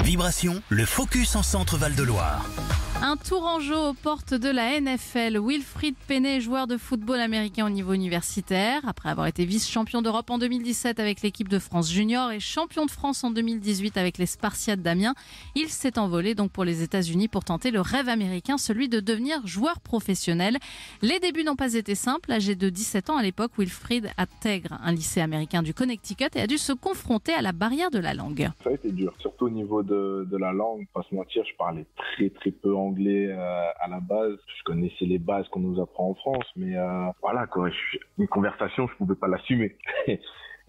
Vibration, le focus en Centre Val de Loire. Un tourangeau aux portes de la NFL. Wilfried Penney, joueur de football américain au niveau universitaire. Après avoir été vice-champion d'Europe en 2017 avec l'équipe de France junior et champion de France en 2018 avec les Spartiates d'Amiens, il s'est envolé donc pour les États-Unis pour tenter le rêve américain, celui de devenir joueur professionnel. Les débuts n'ont pas été simples. Âgé de 17 ans à l'époque, Wilfried intègre un lycée américain du Connecticut et a dû se confronter à la barrière de la langue. Ça a été dur, surtout au niveau de la langue. Pas se mentir, je parlais très peu anglais à la base. Je connaissais les bases qu'on nous apprend en France, mais voilà quoi. Une conversation, je pouvais pas l'assumer.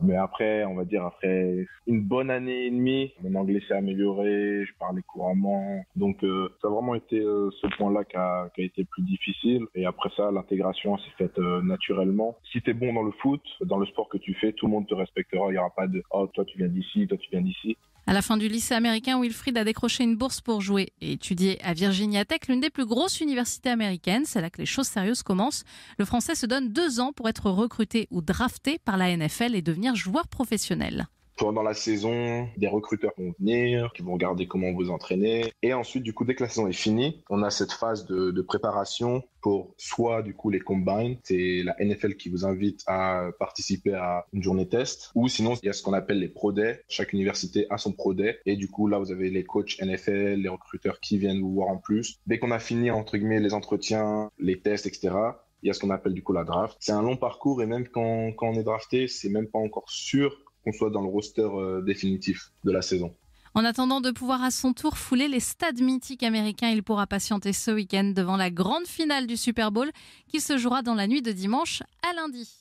Mais après, on va dire après une bonne année et demie, mon anglais s'est amélioré, je parlais couramment. Donc ça a vraiment été ce point-là qui a été le plus difficile. Et après ça, l'intégration s'est faite naturellement. Si t'es bon dans le foot, dans le sport que tu fais, tout le monde te respectera. Il y aura pas de oh toi tu viens d'ici, toi tu viens d'ici. À la fin du lycée américain, Wilfried a décroché une bourse pour jouer et étudier à Virginia Tech, l'une des plus grosses universités américaines. C'est là que les choses sérieuses commencent. Le Français se donne 2 ans pour être recruté ou drafté par la NFL et devenir joueur professionnel. Pendant la saison, des recruteurs vont venir, qui vont regarder comment vous entraînez. Et ensuite, du coup, dès que la saison est finie, on a cette phase de préparation pour soit, du coup, les combines. C'est la NFL qui vous invite à participer à une journée test. Ou sinon, il y a ce qu'on appelle les Pro Day. Chaque université a son Pro Day. Et du coup, là, vous avez les coachs NFL, les recruteurs qui viennent vous voir en plus. Dès qu'on a fini, entre guillemets, les entretiens, les tests, etc., il y a ce qu'on appelle, du coup, la draft. C'est un long parcours et même quand on est drafté, c'est même pas encore sûr qu'on soit dans le roster définitif de la saison. En attendant de pouvoir à son tour fouler les stades mythiques américains, il pourra patienter ce week-end devant la grande finale du Super Bowl qui se jouera dans la nuit de dimanche à lundi.